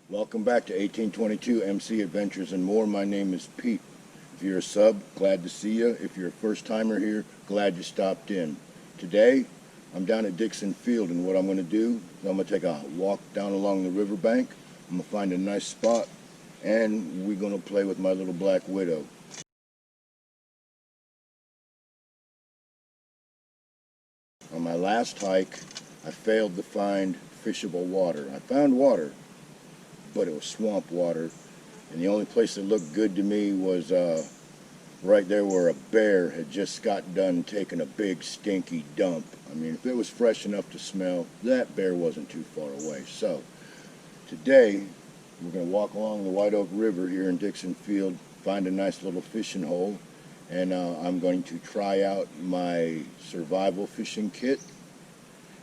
Welcome back to 1822 MC Adventures and More. My name is Pete. If you're a sub, glad to see you. If you're a first timer here, glad you stopped in. Today, I'm down at Dixon Field, and what I'm going to do is I'm going to take a walk down along the riverbank. I'm going to find a nice spot, and we're going to play with my little black widow. On my last hike, I failed to find fishable water. I found water, but it was swamp water, and the only place that looked good to me was right there where a bear had just got done taking a big stinky dump. I mean, if it was fresh enough to smell, that bear wasn't too far away. So today we're going to walk along the White Oak River here in Dixon Field, find a nice little fishing hole, and I'm going to try out my survival fishing kit.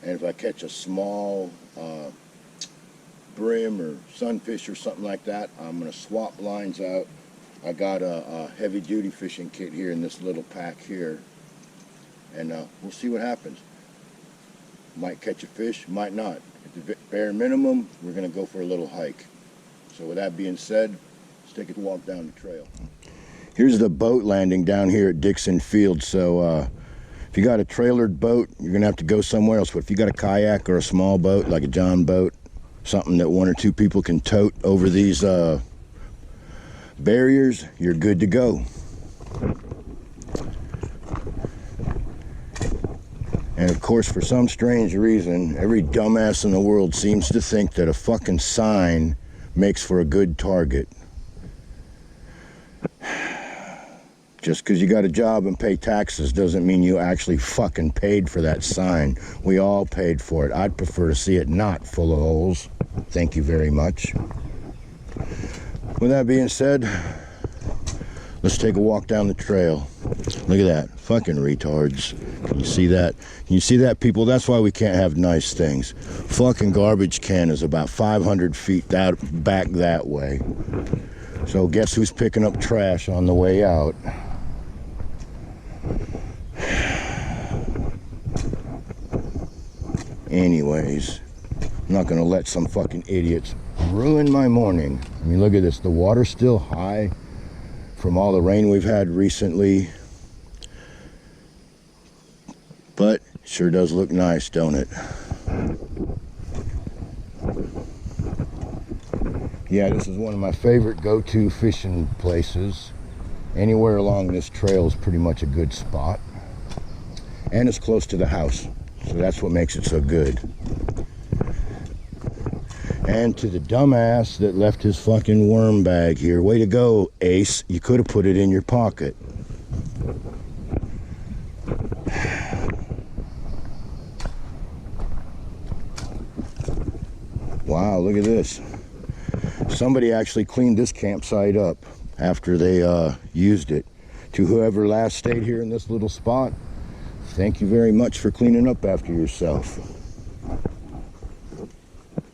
And if I catch a small brim or sunfish or something like that, I'm going to swap lines out. I got a heavy-duty fishing kit here in this little pack here, and we'll see what happens. Might catch a fish, might not. At the bare minimum, we're going to go for a little hike. So with that being said, let's take a walk down the trail. Here's the boat landing down here at Dixon Field. So if you got a trailered boat, you're going to have to go somewhere else. But if you got a kayak or a small boat, like a John boat, something that one or two people can tote over these barriers, you're good to go. And of course, for some strange reason, every dumbass in the world seems to think that a fucking sign makes for a good target. Just because you got a job and pay taxes doesn't mean you actually fucking paid for that sign. We all paid for it. I'd prefer to see it not full of holes. Thank you very much. With that being said, let's take a walk down the trail. Look at that. Fucking retards. Can you see that? Can you see that, people? That's why we can't have nice things. Fucking garbage can is about 500 feet back that way. So guess who's picking up trash on the way out? Anyways, I'm not gonna let some fucking idiots ruin my morning. I mean, look at this. The water's still high from all the rain we've had recently. But it sure does look nice, don't it? Yeah, this is one of my favorite go-to fishing places. Anywhere along this trail is pretty much a good spot. And it's close to the house, so that's what makes it so good. And to the dumbass that left his fucking worm bag here, way to go, Ace. You could have put it in your pocket. Wow, look at this. Somebody actually cleaned this campsite up after they used it. To whoever last stayed here in this little spot, thank you very much for cleaning up after yourself.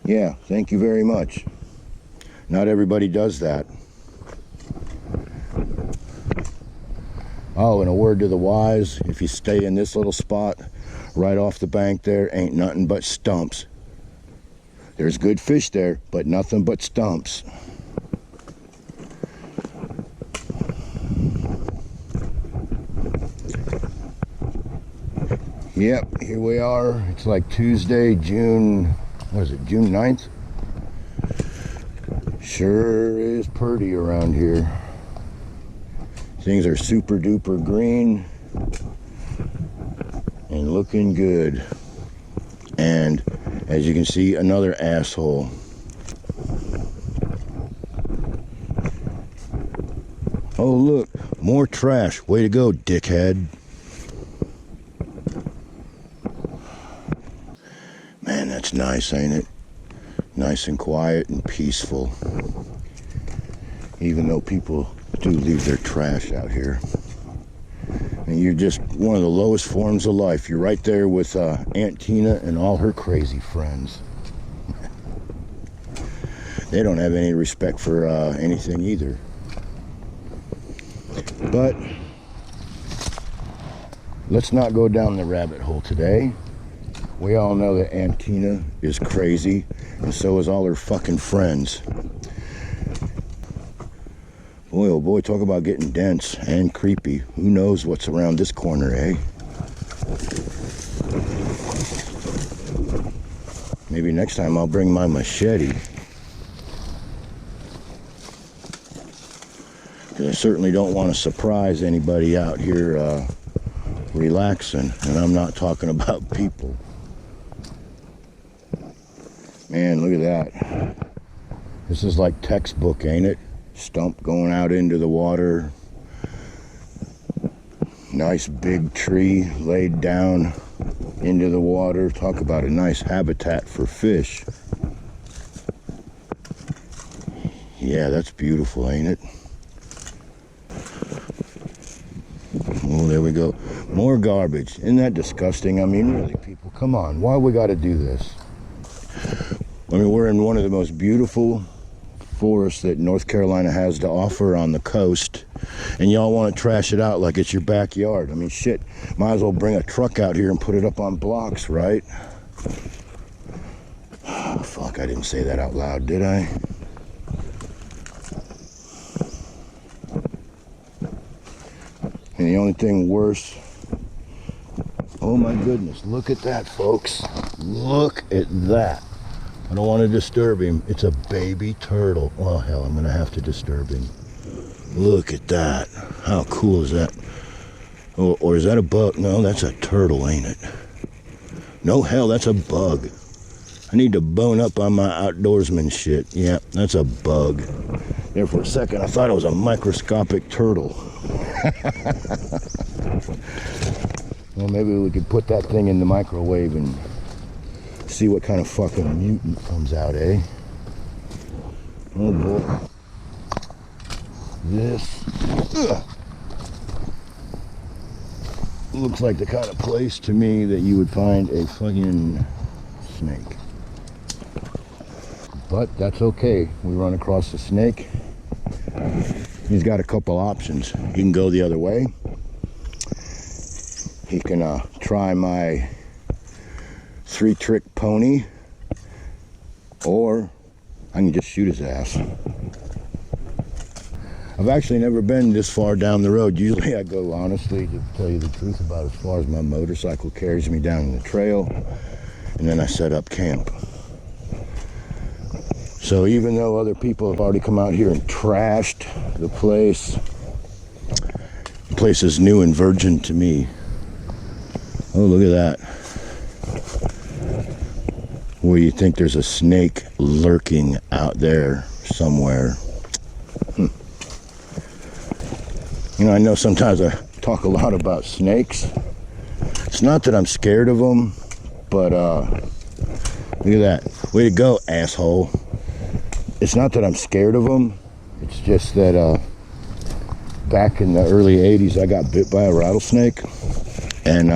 Yeah, thank you very much. Not everybody does that. Oh, and a word to the wise, if you stay in this little spot, right off the bank there, ain't nothing but stumps. There's good fish there, but nothing but stumps. Yep, here we are. It's like Tuesday, June 9th? Sure is pretty around here. Things are super duper green and looking good. And as you can see, another asshole. Oh look, more trash. Way to go, dickhead. Man, that's nice, ain't it? Nice and quiet and peaceful. Even though people do leave their trash out here. And you're just one of the lowest forms of life. You're right there with Aunt Tina and all her crazy friends. They don't have any respect for anything either. But let's not go down the rabbit hole today. We all know that Antina is crazy, and so is all her fucking friends. Boy, oh boy, talk about getting dense and creepy. Who knows what's around this corner, eh? Maybe next time I'll bring my machete. Because I certainly don't want to surprise anybody out here relaxing, and I'm not talking about people. Man, look at that. This is like textbook, ain't it? Stump going out into the water. Nice big tree laid down into the water. Talk about a nice habitat for fish. Yeah, that's beautiful, ain't it? Oh, there we go. More garbage. Isn't that disgusting? I mean, really, people, come on. Why we got to do this? I mean, we're in one of the most beautiful forests that North Carolina has to offer on the coast, and y'all want to trash it out like it's your backyard. I mean, shit, might as well bring a truck out here and put it up on blocks, right? Oh, fuck, I didn't say that out loud, did I? And the only thing worse, oh my goodness, look at that, folks. Look at that. I don't want to disturb him. It's a baby turtle. Well, hell, I'm going to have to disturb him. Look at that. How cool is that? Or is that a bug? No, that's a turtle, ain't it? No, hell, that's a bug. I need to bone up on my outdoorsman shit. Yeah, that's a bug. There for a second, I thought it was a microscopic turtle. Well, maybe we could put that thing in the microwave and see what kind of fucking mutant comes out, eh? Oh boy. This looks like the kind of place to me that you would find a fucking snake. But that's okay. We run across the snake. He's got a couple options. He can go the other way. He can try my 3-trick pony, or I can just shoot his ass. I've actually never been this far down the road. Usually I go, honestly, to tell you the truth, about as far as my motorcycle carries me down the trail, and then I set up camp. So even though other people have already come out here and trashed the place is new and virgin to me. Oh, look at that. Where you think there's a snake lurking out there somewhere. You know, I know sometimes I talk a lot about snakes. It's not that I'm scared of them, but look at that. Way to go, asshole. It's not that I'm scared of them. It's just that back in the early 80s, I got bit by a rattlesnake. And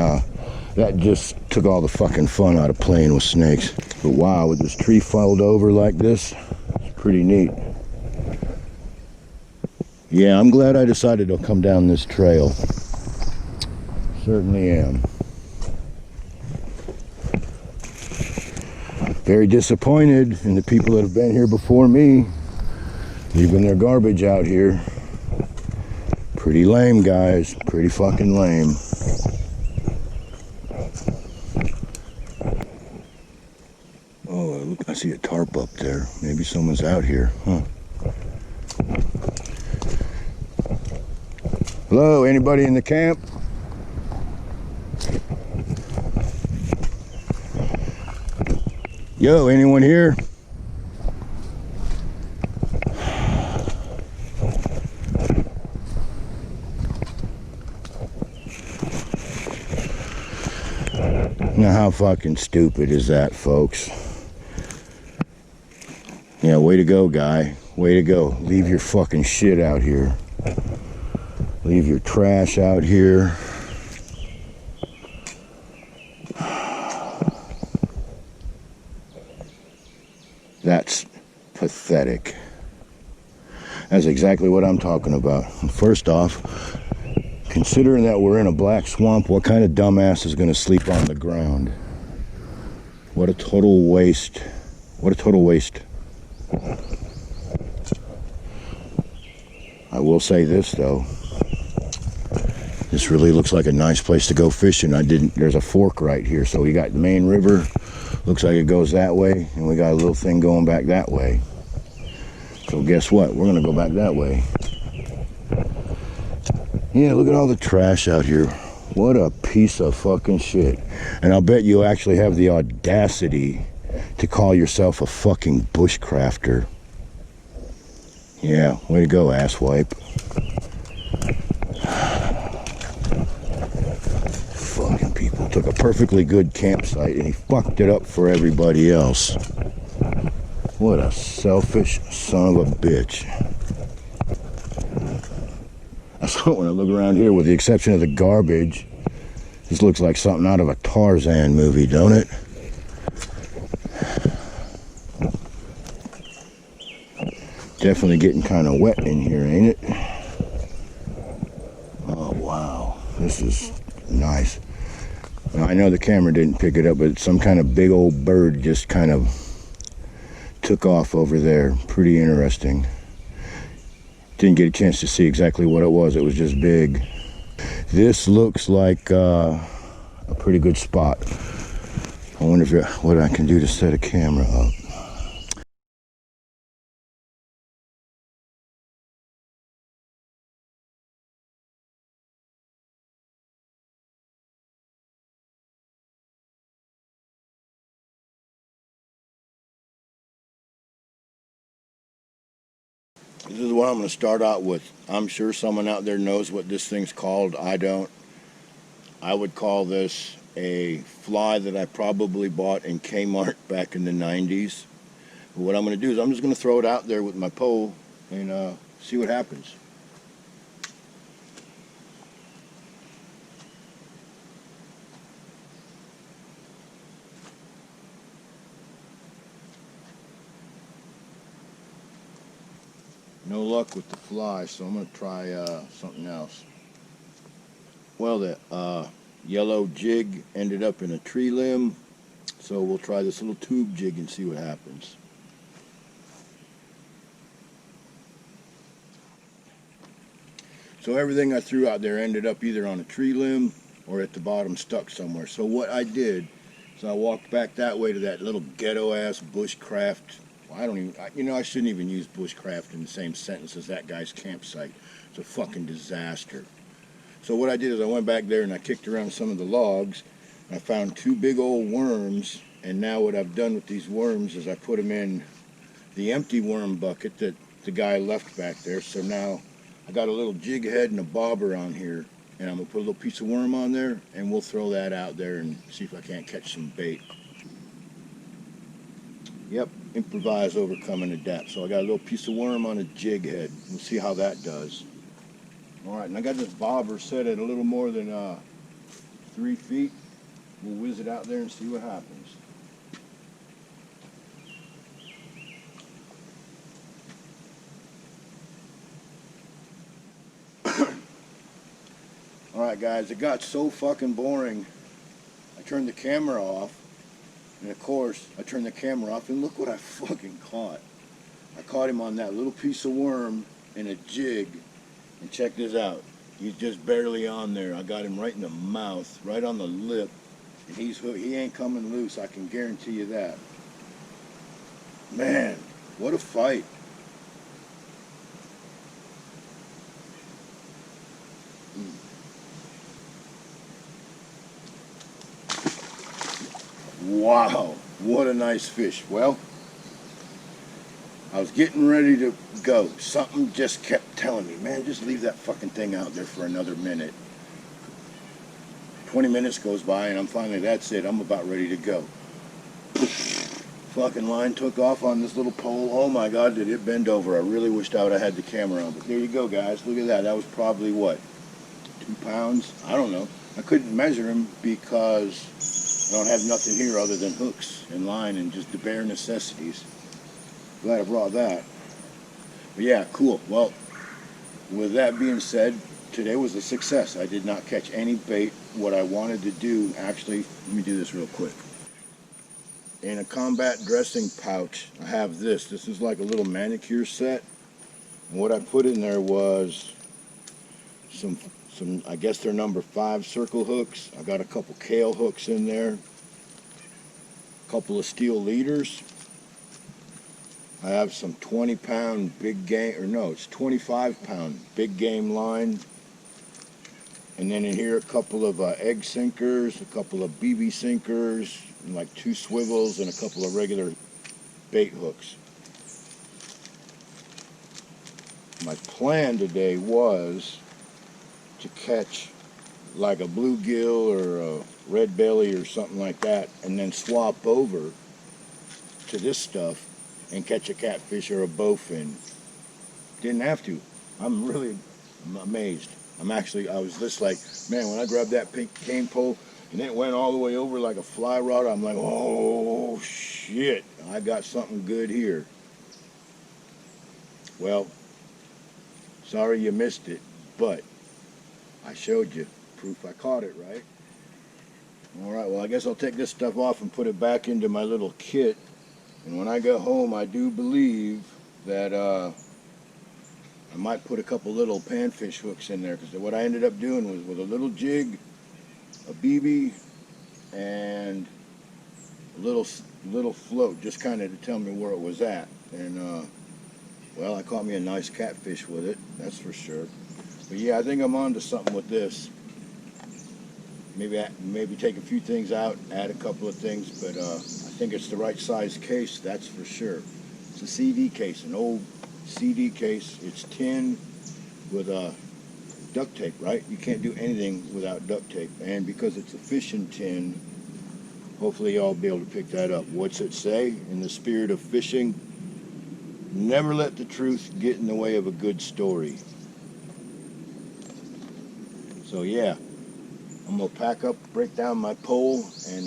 that just took all the fucking fun out of playing with snakes. But wow, with this tree felled over like this, it's pretty neat. Yeah, I'm glad I decided to come down this trail. Certainly am. Very disappointed in the people that have been here before me, leaving their garbage out here. Pretty lame, guys. Pretty fucking lame. Oh, look, I see a tarp up there. Maybe someone's out here, huh? Hello, anybody in the camp? Yo, anyone here? Now, how fucking stupid is that, folks? Yeah, way to go, guy. Way to go. Leave your fucking shit out here. Leave your trash out here. That's pathetic. That's exactly what I'm talking about. First off, considering that we're in a black swamp, what kind of dumbass is going to sleep on the ground? What a total waste. What a total waste. I will say this though. This really looks like a nice place to go fishing. There's a fork right here. So we got the main river. Looks like it goes that way. And we got a little thing going back that way. So guess what? We're going to go back that way. Yeah, look at all the trash out here. What a piece of fucking shit. And I'll bet you actually have the audacity to call yourself a fucking bushcrafter. Yeah, way to go, asswipe. Fucking people. Took a perfectly good campsite and he fucked it up for everybody else. What a selfish son of a bitch. So when I look around here, with the exception of the garbage, this looks like something out of a Tarzan movie, don't it? Definitely getting kind of wet in here, ain't it? Oh, wow. This is nice. Now, I know the camera didn't pick it up, but some kind of big old bird just kind of took off over there. Pretty interesting. Didn't get a chance to see exactly what it was. It was just big. This looks like a pretty good spot. I wonder what I can do to set a camera up. This is what I'm going to start out with. I'm sure someone out there knows what this thing's called. I don't. I would call this a fly that I probably bought in Kmart back in the 90s. But what I'm going to do is I'm just going to throw it out there with my pole and see what happens. No luck with the fly, so I'm going to try something else. Well, the yellow jig ended up in a tree limb, so we'll try this little tube jig and see what happens. So everything I threw out there ended up either on a tree limb or at the bottom stuck somewhere. So what I did is I walked back that way to that little ghetto-ass bushcraft. Well, I shouldn't even use bushcraft in the same sentence as that guy's campsite. It's a fucking disaster. So what I did is I went back there and I kicked around some of the logs. I found two big old worms, and now what I've done with these worms is I put them in the empty worm bucket that the guy left back there. So now I got a little jig head and a bobber on here, and I'm gonna put a little piece of worm on there, and we'll throw that out there and see if I can't catch some bait. Yep, improvise, overcome, and adapt. So I got a little piece of worm on a jig head. We'll see how that does. All right, and I got this bobber set at a little more than 3 feet. We'll whiz it out there and see what happens. All right, guys, it got so fucking boring. I turned the camera off, and of course, I turned the camera off, and look what I fucking caught. I caught him on that little piece of worm in a jig. And check this out. He's just barely on there. I got him right in the mouth, right on the lip. And he ain't coming loose, I can guarantee you that. Man, what a fight. Wow, what a nice fish. Well, I was getting ready to go. Something just kept telling me, man, just leave that fucking thing out there for another minute. 20 minutes goes by and I'm finally, that's it, I'm about ready to go. Fucking line took off on this little pole. Oh my God, did it bend over. I really wished I would have had the camera on. But there you go, guys. Look at that. That was probably, what, 2 pounds? I don't know. I couldn't measure him because I don't have nothing here other than hooks and line and just the bare necessities. Glad I brought that. But yeah, cool. Well, with that being said, today was a success. I did not catch any bait. What I wanted to do, actually, let me do this real quick. in a combat dressing pouch, I have this. This is like a little manicure set. And what I put in there was some I guess they're number 5 circle hooks. I got a couple kale hooks in there. A couple of steel leaders. I have some 20-pound big game, or no, it's 25-pound big game line. And then in here, a couple of egg sinkers, a couple of BB sinkers, and like 2 swivels, and a couple of regular bait hooks. My plan today was to catch like a bluegill or a red belly or something like that, and then swap over to this stuff and catch a catfish or a bowfin. Didn't have to. I'm amazed. I was just like, man, when I grabbed that pink cane pole and it went all the way over like a fly rod, I'm like, oh shit, I got something good here. Well, sorry you missed it, but I showed you proof I caught it, right? All right, well, I guess I'll take this stuff off and put it back into my little kit. And when I go home, I do believe that I might put a couple little panfish hooks in there, because what I ended up doing was with a little jig, a BB, and a little float, just kind of to tell me where it was at. And well, I caught me a nice catfish with it, that's for sure. But yeah, I think I'm on to something with this. Maybe take a few things out, add a couple of things, but I think it's the right size case, that's for sure. It's a CD case, an old CD case. It's tin with duct tape, right? You can't do anything without duct tape. And because it's a fishing tin, hopefully y'all will be able to pick that up. What's it say? In the spirit of fishing, never let the truth get in the way of a good story. So yeah, I'm gonna pack up, break down my pole, and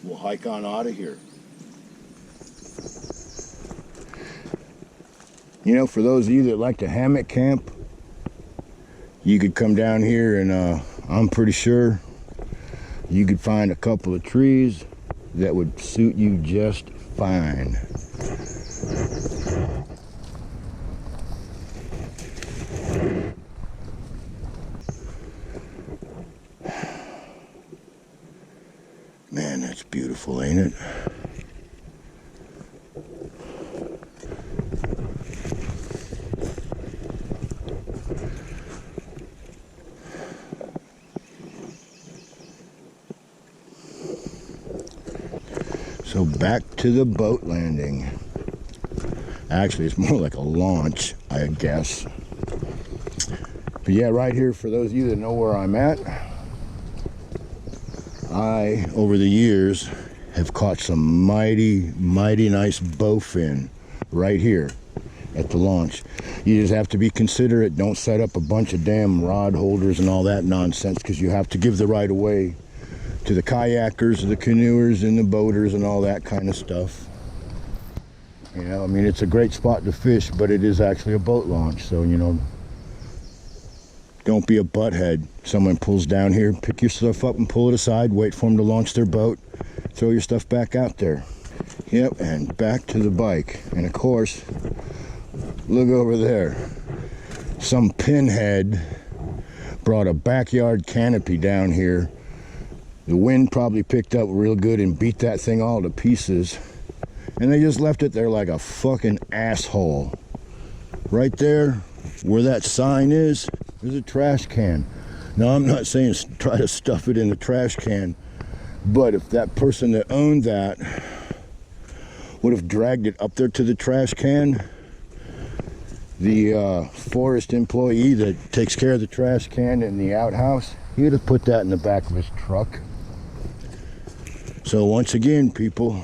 we'll hike on out of here. You know, for those of you that like to hammock camp, you could come down here and I'm pretty sure you could find a couple of trees that would suit you just fine. Man, that's beautiful, ain't it? So back to the boat landing. Actually, it's more like a launch, I guess. But yeah, right here, for those of you that know where I'm at, I, over the years, have caught some mighty, mighty nice bowfin right here at the launch. You just have to be considerate. Don't set up a bunch of damn rod holders and all that nonsense, because you have to give the right of way to the kayakers, the canoers, and the boaters and all that kind of stuff. You know, I mean, it's a great spot to fish, but it is actually a boat launch, so, you know, don't be a butthead. Someone pulls down here, pick your stuff up and pull it aside, wait for them to launch their boat, throw your stuff back out there. Yep, and back to the bike. And of course, look over there. Some pinhead brought a backyard canopy down here. The wind probably picked up real good and beat that thing all to pieces. And they just left it there like a fucking asshole. Right there, where that sign is, there's a trash can. Now, I'm not saying try to stuff it in the trash can, but if that person that owned that would have dragged it up there to the trash can, the forest employee that takes care of the trash can in the outhouse, he would have put that in the back of his truck. So once again, people,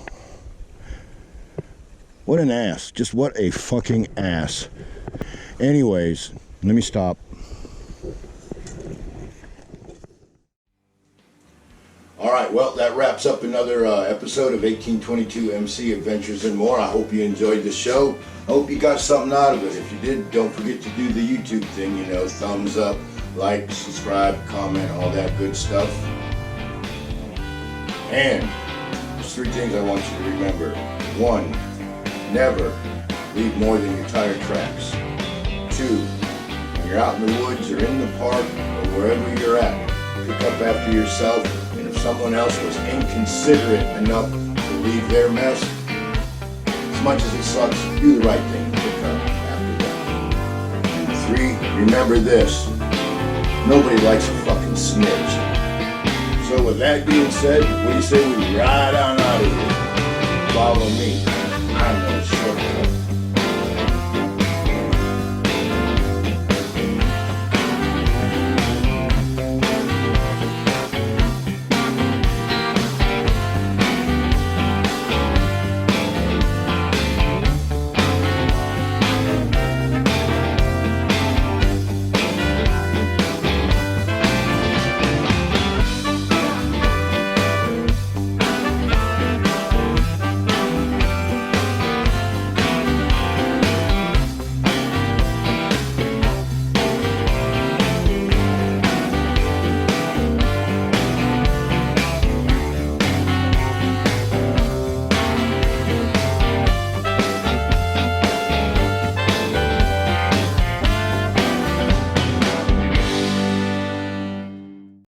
what an ass. Just what a fucking ass. Anyways, let me stop. All right, well, that wraps up another episode of 1822 MC Adventures and More. I hope you enjoyed the show. I hope you got something out of it. If you did, don't forget to do the YouTube thing, you know, thumbs up, like, subscribe, comment, all that good stuff. And Here's 3 things I want you to remember. 1, never leave more than your tire tracks. 2, when you're out in the woods or in the park or wherever you're at, pick up after yourself, and if someone else was inconsiderate enough to leave their mess, as much as it sucks, do the right thing and pick up after them. And 3, remember this, nobody likes a fucking snitch. So with that being said, what do you say we ride on out of here? Follow me. I'm no shortcut.